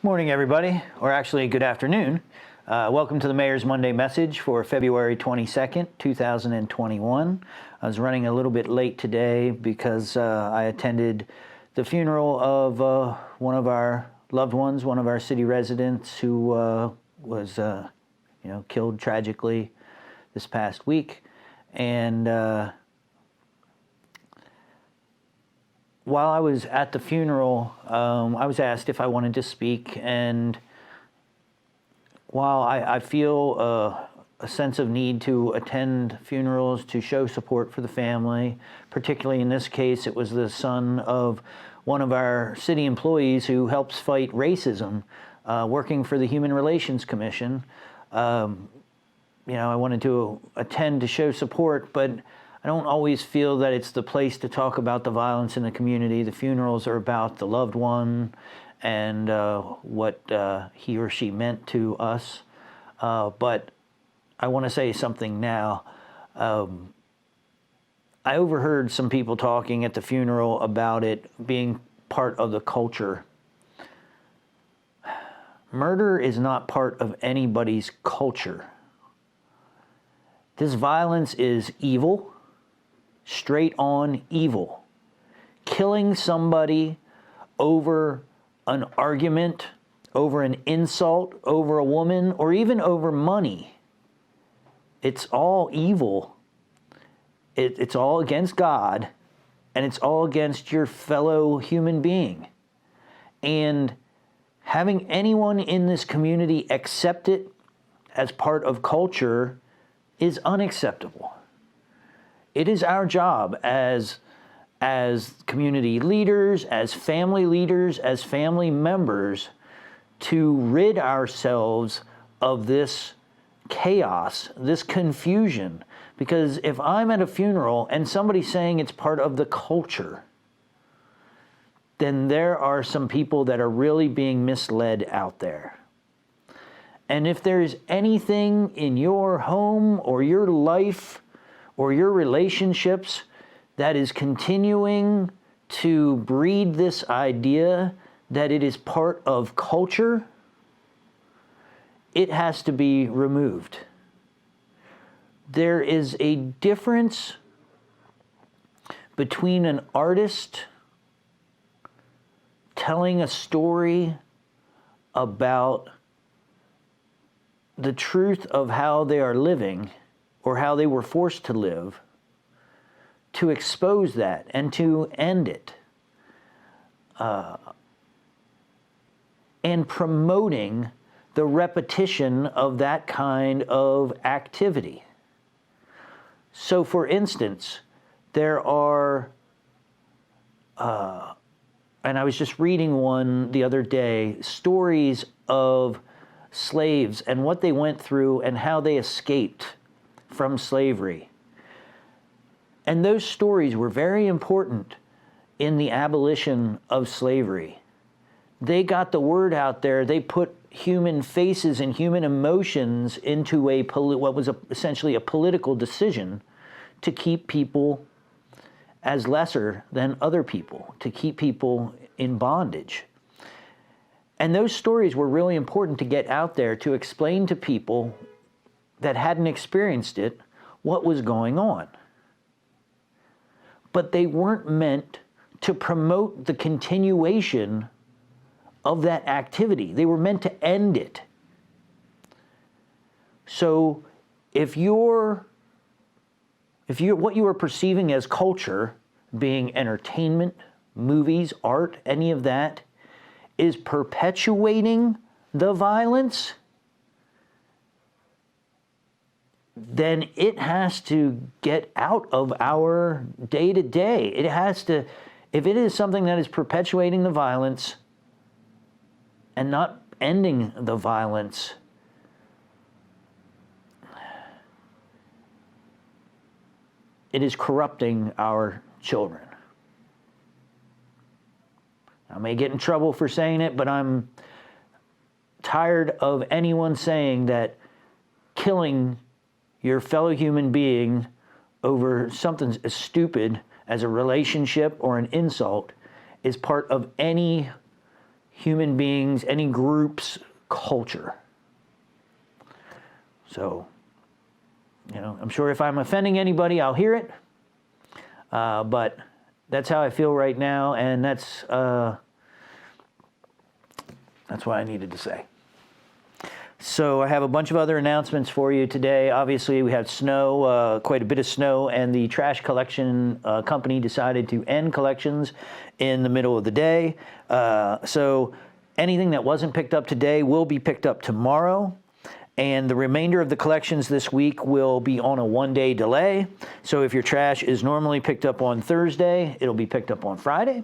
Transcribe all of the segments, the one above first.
Morning, everybody, or actually good afternoon. Welcome to the Mayor's Monday Message for February 22nd, 2021. I was running a little bit late today because I attended the funeral of one of our loved ones, one of our city residents who was killed tragically this past week. And while I was at the funeral, I was asked if I wanted to speak, and while I feel a sense of need to attend funerals to show support for the family, particularly in this case, it was the son of one of our city employees who helps fight racism, working for the Human Relations Commission. I wanted to attend to show support, but I don't always feel that it's the place to talk about the violence in the community. The funerals are about the loved one and what he or she meant to us. But I want to say something now. I overheard some people talking at the funeral about it being part of the culture. Murder is not part of anybody's culture. This violence is evil. Straight on evil. Killing somebody over an argument, over an insult, over a woman, or even over money. It's all evil. It's all against God, and it's all against your fellow human being. And having anyone in this community accept it as part of culture is unacceptable. It is our job as community leaders, as family members, to rid ourselves of this chaos, this confusion. Because if I'm at a funeral and somebody's saying it's part of the culture, then there are some people that are really being misled out there. And if there's anything in your home or your life or your relationships that is continuing to breed this idea that it is part of culture, it has to be removed. There is a difference between an artist telling a story about the truth of how they are living or how they were forced to live, to expose that and to end it, and promoting the repetition of that kind of activity. So, for instance, there are, and I was just reading one the other day, stories of slaves and what they went through and how they escaped from slavery. And those stories were very important in the abolition of slavery. They got the word out there. They put human faces and human emotions into what was essentially a political decision to keep people as lesser than other people, to keep people in bondage. And those stories were really important to get out there to explain to people that hadn't experienced it what was going on. But they weren't meant to promote the continuation of that activity. They were meant to end it. So if what you are perceiving as culture, being entertainment, movies, art, any of that, is perpetuating the violence, then it has to get out of our day-to-day. It has to, if it is something that is perpetuating the violence and not ending the violence, it is corrupting our children. I may get in trouble for saying it, but I'm tired of anyone saying that killing your fellow human being over something as stupid as a relationship or an insult is part of any human beings, any group's culture. So, I'm sure if I'm offending anybody, I'll hear it. But that's how I feel right now, and that's what I needed to say. So I have a bunch of other announcements for you today. Obviously, we had snow, quite a bit of snow, and the trash collection company decided to end collections in the middle of the day. So anything that wasn't picked up today will be picked up tomorrow. And the remainder of the collections this week will be on a one-day delay. So if your trash is normally picked up on Thursday, it'll be picked up on Friday.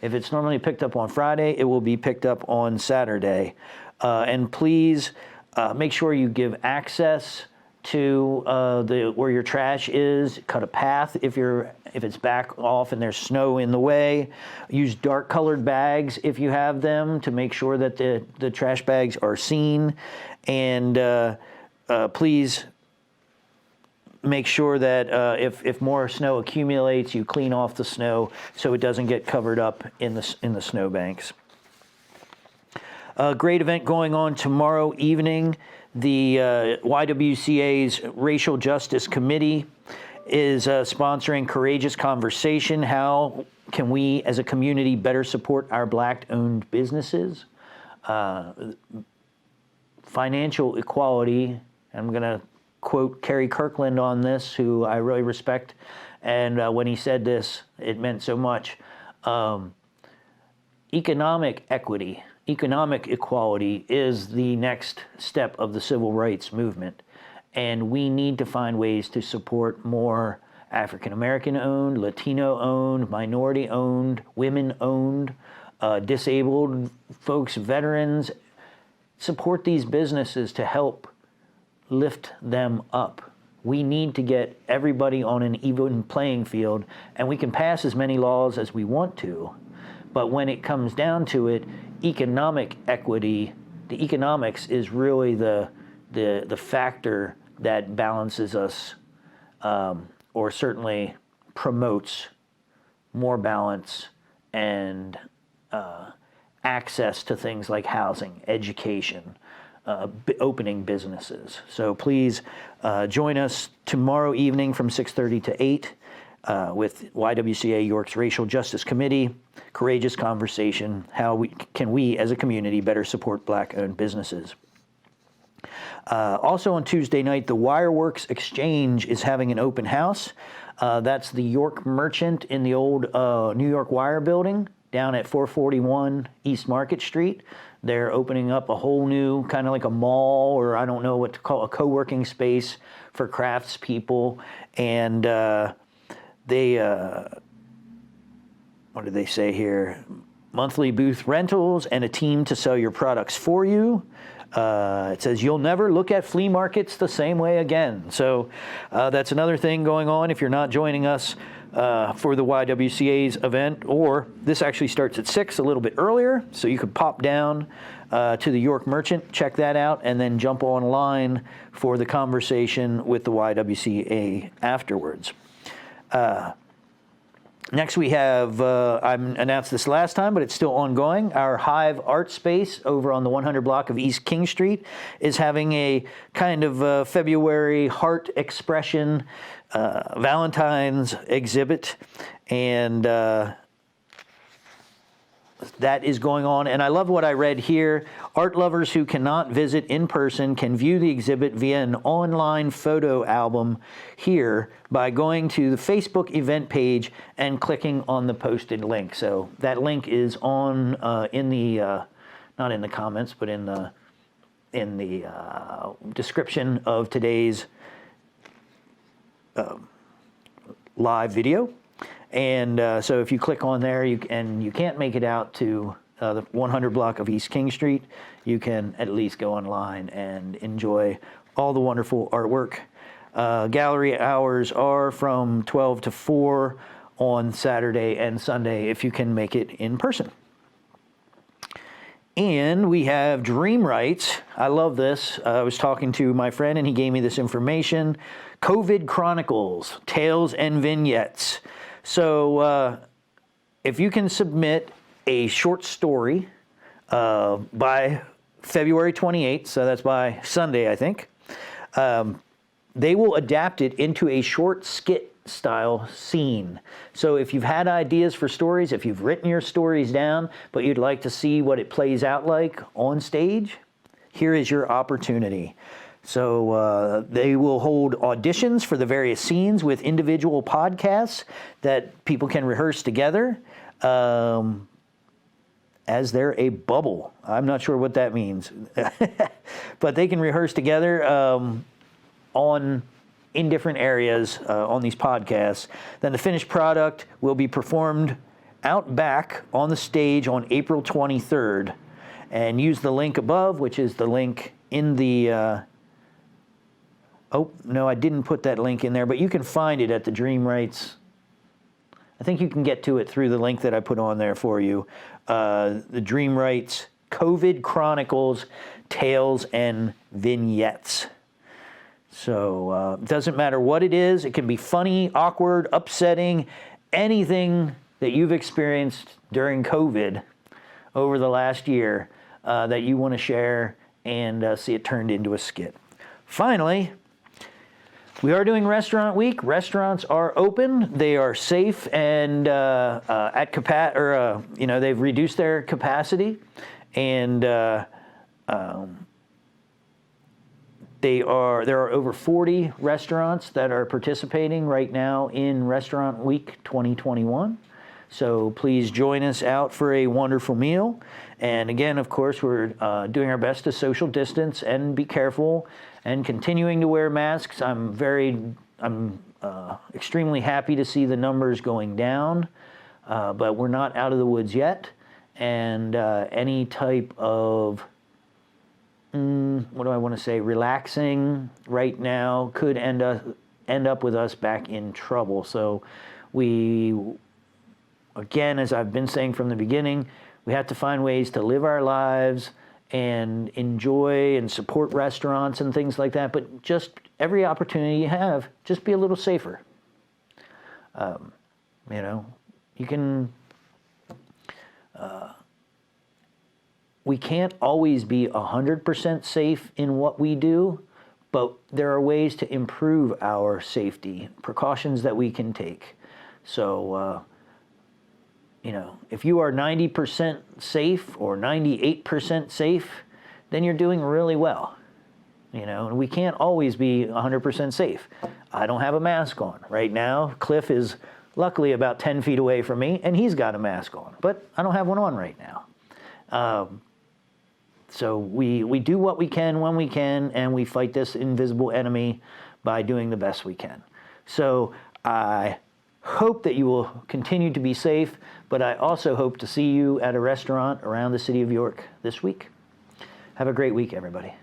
If it's normally picked up on Friday, it will be picked up on Saturday. And please make sure you give access to where your trash is. Cut a path if it's back off and there's snow in the way. Use dark colored bags if you have them to make sure that the trash bags are seen. And please make sure that if more snow accumulates, you clean off the snow so it doesn't get covered up in the snow banks. A great event going on tomorrow evening. The YWCA's Racial Justice Committee is sponsoring Courageous Conversation. How can we as a community better support our Black-owned businesses? Financial equality, I'm going to quote Kerry Kirkland on this, who I really respect, and when he said this, it meant so much. Economic equity, economic equality is the next step of the civil rights movement, and we need to find ways to support more African American owned, Latino owned, minority owned, women owned, disabled folks, veterans. Support these businesses to help lift them up. We need to get everybody on an even playing field, and we can pass as many laws as we want to. But when it comes down to it, economic equity, the economics is really the factor that balances us, or certainly promotes more balance and access to things like housing, education, opening businesses. So please join us tomorrow evening from 6:30 to 8 with YWCA York's Racial Justice Committee, Courageous Conversation, how can we as a community better support Black-owned businesses. Also on Tuesday night, the Wireworks Exchange is having an open house. That's the York Merchant in the old New York Wire building down at 441 East Market Street. They're opening up a whole new, kind of like a mall, or I don't know what to call, a co-working space for craftspeople. And they, what did they say here? Monthly booth rentals and a team to sell your products for you. It says you'll never look at flea markets the same way again. So that's another thing going on if you're not joining us for the YWCA's event, or this actually starts at 6, a little bit earlier, so you could pop down to the York Merchant, check that out, and then jump online for the conversation with the YWCA afterwards. Next we have, I announced this last time, but it's still ongoing. Our Hive Art Space over on the 100 block of East King Street is having a kind of February heart expression Valentine's exhibit, and that is going on. And I love what I read here. Art lovers who cannot visit in person can view the exhibit via an online photo album here by going to the Facebook event page and clicking on the posted link. So that link is on in the not in the comments, but in the description of today's live video. And so if you click on there, you can't make it out to the 100 block of East King Street, you can at least go online and enjoy all the wonderful artwork. Gallery hours are from 12 to 4 on Saturday and Sunday if you can make it in person. And we have Dream Rights. I love this. I was talking to my friend and he gave me this information. COVID Chronicles, Tales and Vignettes. So if you can submit a short story by February 28th, so that's by Sunday, I think. They will adapt it into a short skit style scene. So if you've had ideas for stories, if you've written your stories down, but you'd like to see what it plays out like on stage, here is your opportunity. So they will hold auditions for the various scenes with individual podcasts that people can rehearse together as they're a bubble. I'm not sure what that means. But they can rehearse together in different areas on these podcasts. Then the finished product will be performed out back on the stage on April 23rd. And use the link above, which is the link in the... Oh, no, I didn't put that link in there, but you can find it at the Dream Rights. I think you can get to it through the link that I put on there for you. The Dream Rights COVID Chronicles, Tales and Vignettes. So it doesn't matter what it is. It can be funny, awkward, upsetting, anything that you've experienced during COVID over the last year that you want to share and see it turned into a skit. Finally, we are doing Restaurant Week. Restaurants are open. They are safe and they've reduced their capacity, and there are over 40 restaurants that are participating right now in Restaurant Week 2021. So please join us out for a wonderful meal. And again, of course, we're doing our best to social distance and be careful and continuing to wear masks. I'm extremely happy to see the numbers going down, but we're not out of the woods yet. And any type of, relaxing right now could end up with us back in trouble. So again, as I've been saying from the beginning, we have to find ways to live our lives and enjoy and support restaurants and things like that. But just every opportunity you have, just be a little safer. You can... we can't always be 100% safe in what we do, but there are ways to improve our safety, precautions that we can take. So, if you are 90% safe or 98% safe, then you're doing really well. And we can't always be 100% safe. I don't have a mask on. Right now, Cliff is luckily about 10 feet away from me, and he's got a mask on, but I don't have one on right now. So we do what we can when we can, and we fight this invisible enemy by doing the best we can. So I hope that you will continue to be safe, but I also hope to see you at a restaurant around the city of York this week. Have a great week, everybody.